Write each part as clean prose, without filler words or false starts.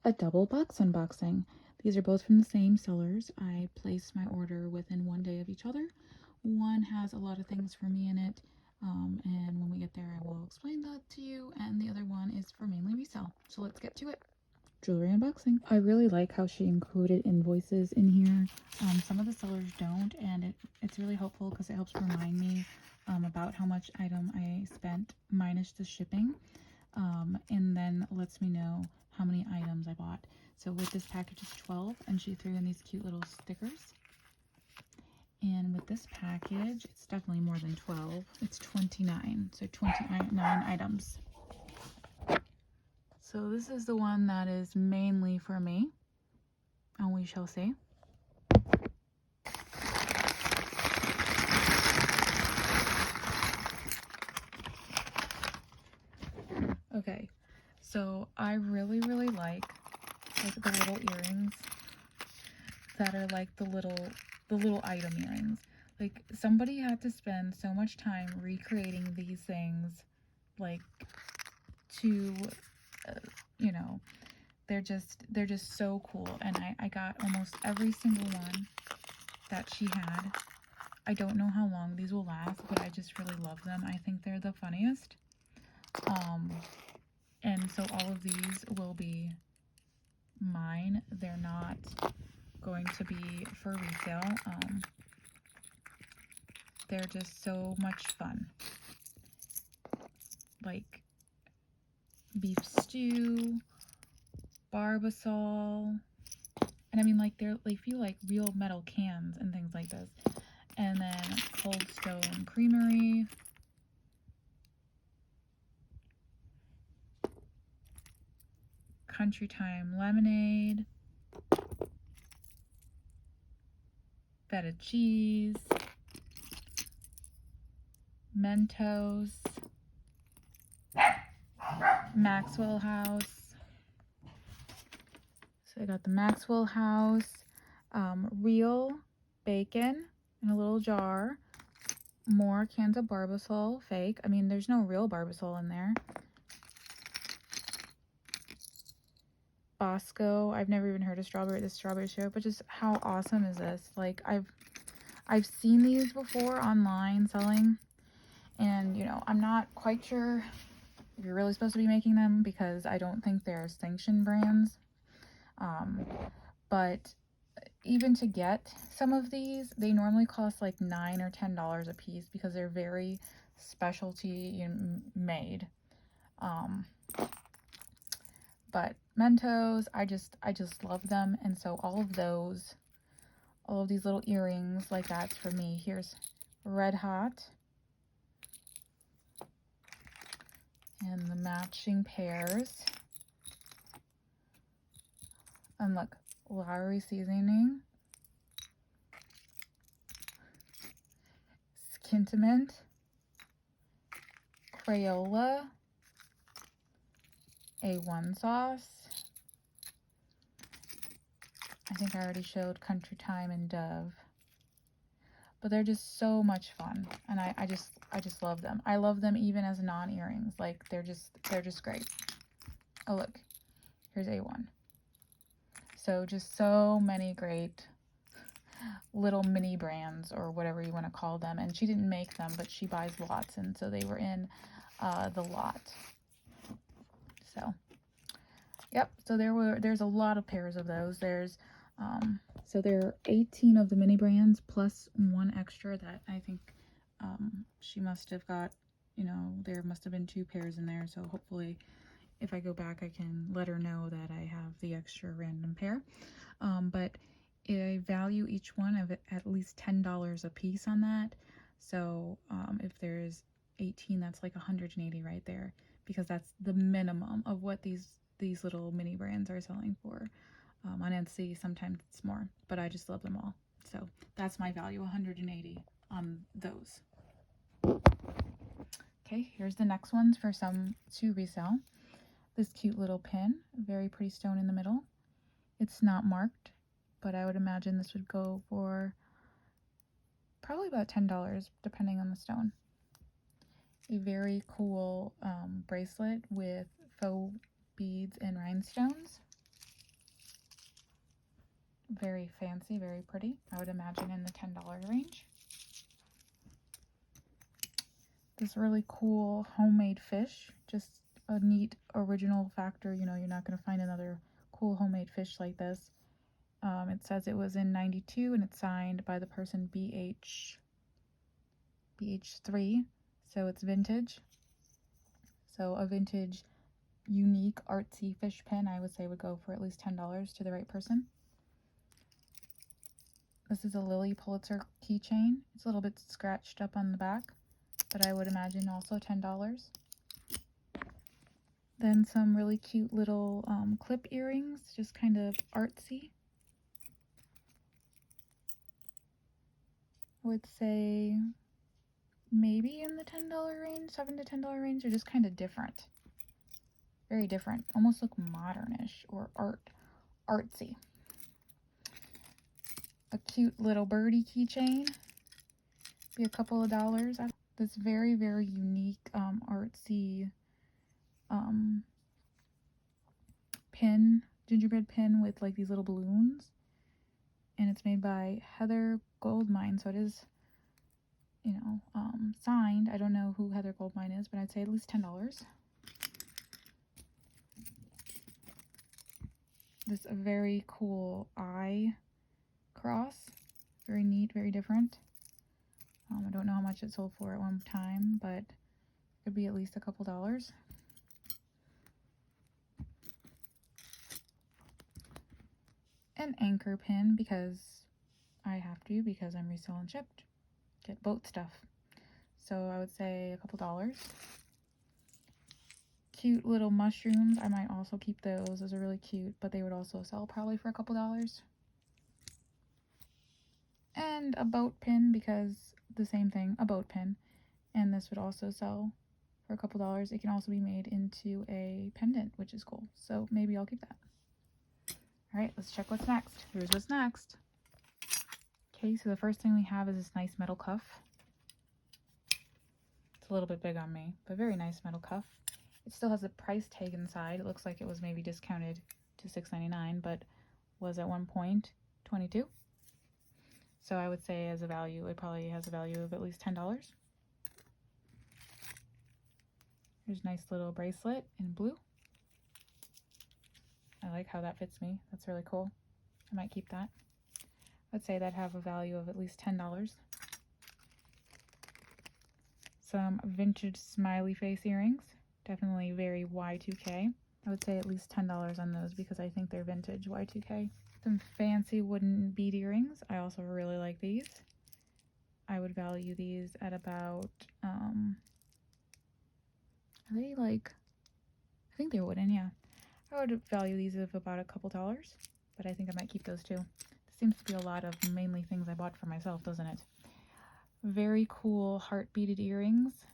a double box unboxing. These are both from the same sellers. I placed my order within 1 day of each other. One has a lot of things for me in it, and when we get there I will explain that to you, and the other one is for mainly resale. So let's get to it. Jewelry unboxing. I really like how she included invoices in here. Some of the sellers don't, and it's really helpful because it helps remind me about how much item I spent minus the shipping, and then lets me know how many items I bought. So with this package is 12, and she threw in these cute little stickers. And with this package, it's definitely more than 12. It's 29, so 29 items. So this is the one that is mainly for me, and we shall see. Okay, so I really like the little earrings that are like the little item earrings. Like, somebody had to spend so much time recreating these things, like, to you know, they're just so cool. And I got almost every single one that she had. I don't know how long these will last, but I just really love them. I think they're the funniest. And so all of these will be mine. They're not going to be for resale. They're just so much fun. Like beef stew, barbasol, and I mean, like, they feel like real metal cans and things like this. And then Cold Stone Creamery, Country Time Lemonade, feta cheese, Mentos, Maxwell House. So I got the Maxwell House, real bacon in a little jar, more cans of Barbasol, fake. I mean, there's no real Barbasol in there. Bosco, I've never even heard of this strawberry syrup, but just how awesome is this? Like, I've seen these before online selling, and I'm not quite sure if you're really supposed to be making them, because I don't think they're sanctioned brands. But even to get some of these, they normally cost like $9 or $10 a piece, because they're very specialty made. But Mentos, I just love them. And so all of these little earrings, like, that's for me. Here's Red Hot, and the matching pairs. And look, Lowry seasoning, Skintimint, Crayola, A1 sauce. I think I already showed Country Time and Dove. But they're just so much fun, and I just love them. I love them even as non-earrings. Like, they're just great. Oh, look, here's A1. So just so many great little mini brands, or whatever you want to call them. And she didn't make them, but she buys lots, and so they were in the lot. So yep, so there's a lot of pairs of those. So there are 18 of the mini brands, plus one extra that I think she must have got. There must have been 2 pairs in there, so hopefully if I go back I can let her know that I have the extra random pair. But I value each one of at least $10 a piece on that. So if there's 18, that's like 180 right there, because that's the minimum of what these little mini brands are selling for. On Etsy, sometimes it's more, but I just love them all. So that's my value, 180 on those. Okay, here's the next ones for some to resell. This cute little pin, very pretty stone in the middle. It's not marked, but I would imagine this would go for probably about $10, depending on the stone. A very cool bracelet with faux beads and rhinestones. Very fancy, very pretty. I would imagine in the $10 range. This really cool homemade fish, just a neat original factor. You know, you're not going to find another cool homemade fish like this. It says it was in 92 and it's signed by the person BH3, so it's vintage. So a vintage, unique, artsy fish pin, I would say, would go for at least $10 to the right person. This is a Lily Pulitzer keychain. It's a little bit scratched up on the back, but I would imagine also $10. Then some really cute little clip earrings, just kind of artsy. I would say maybe in the $10 range, $7 to $10 range. They're just kind of different. Very different. Almost look modernish or artsy. A cute little birdie keychain. Be a couple of dollars. This very, very unique artsy pin, gingerbread pin with like these little balloons. And it's made by Heather Goldmine, so it is, you know, signed. I don't know who Heather Goldmine is, but I'd say at least $10. This very cool eye cross. Very neat, very different. I don't know how much it sold for at one time, but it could be at least a couple dollars. An anchor pin, because I have to, because I'm resell and shipped. Get boat stuff. So I would say a couple dollars. Cute little mushrooms. I might also keep those. Those are really cute, but they would also sell probably for a couple dollars. And a boat pin, because the same thing, a boat pin. And this would also sell for a couple dollars. It can also be made into a pendant, which is cool. So maybe I'll keep that. All right, let's check what's next. Here's what's next. Okay, so the first thing we have is this nice metal cuff. It's a little bit big on me, but very nice metal cuff. It still has a price tag inside. It looks like it was maybe discounted to $6.99, but was at one point $22. So I would say as a value, it probably has a value of at least $10. There's a nice little bracelet in blue. I like how that fits me. That's really cool. I might keep that. I'd say that'd have a value of at least $10. Some vintage smiley face earrings. Definitely very Y2K. I would say at least $10 on those because I think they're vintage Y2K. Some fancy wooden bead earrings. I also really like these. I would value these at about, are they like, I think they're wooden, yeah. I would value these of about a couple dollars, but I think I might keep those too. This seems to be a lot of mainly things I bought for myself, doesn't it? Very cool heart beaded earrings.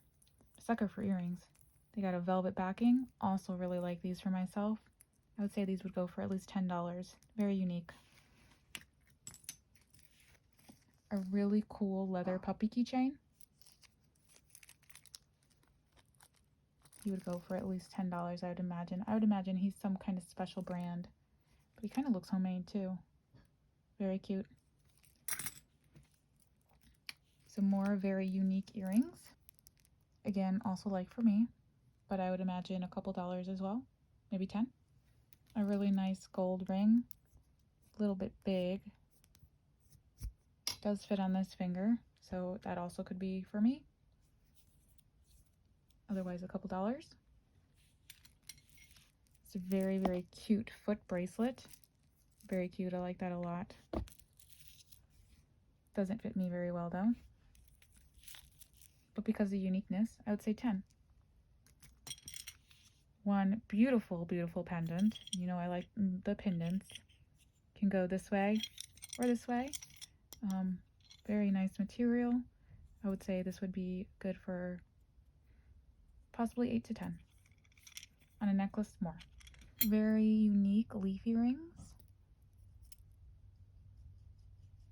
Sucker for earrings. They got a velvet backing. Also really like these for myself. I would say these would go for at least $10. Very unique. A really cool leather puppy keychain. He would go for at least $10, I would imagine. I would imagine he's some kind of special brand, but he kind of looks homemade too. Very cute. Some more very unique earrings. Again, also like for me, but I would imagine a couple dollars as well, maybe 10. A really nice gold ring, a little bit big. Does fit on this finger, so that also could be for me. Otherwise, a couple dollars. It's a very, very cute foot bracelet. Very cute, I like that a lot. Doesn't fit me very well though. But because of uniqueness, I would say 10. One beautiful, beautiful pendant. You know I like the pendants. Can go this way or this way. Very nice material. I would say this would be good for possibly 8 to 10. On a necklace, more. Very unique leaf earrings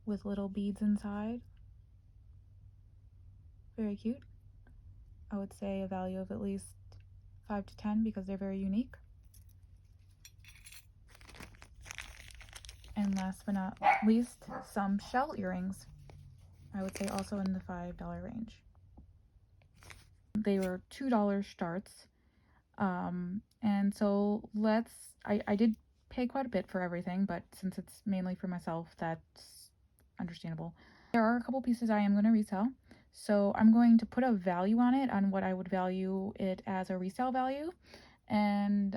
with little beads inside. Very cute. I would say a value of at least 5 to 10 because they're very unique. And last but not least, some shell earrings. I would say also in the $5 range. They were $2 starts. And so I did pay quite a bit for everything, but since it's mainly for myself, that's understandable. There are a couple pieces I am going to resell. So I'm going to put a value on it, on what I would value it as a resale value. And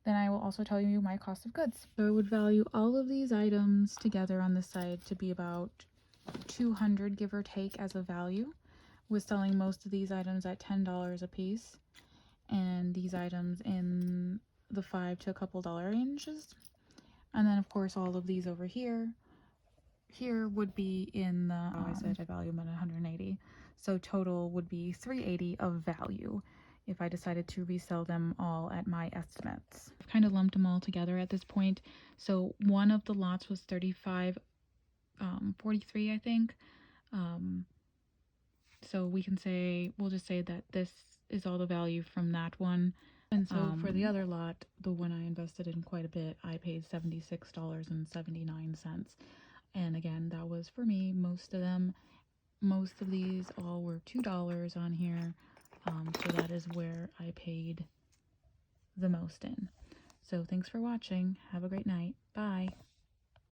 then I will also tell you my cost of goods. So I would value all of these items together on this side to be about $200, give or take, as a value, with selling most of these items at $10 a piece, and these items in the $5 to a couple dollar ranges. And then of course all of these over here would be in the I said I value them at 180, so total would be $380 of value if I decided to resell them all at my estimates. I've kind of lumped them all together at this point. So one of the lots was 35.43, I think. So we'll just say that this is all the value from that one. And so for the other lot, the one I invested in quite a bit, I paid $76.79. And again, that was for me. Most of these all were $2 on here. So that is where I paid the most in. So thanks for watching. Have a great night. Bye.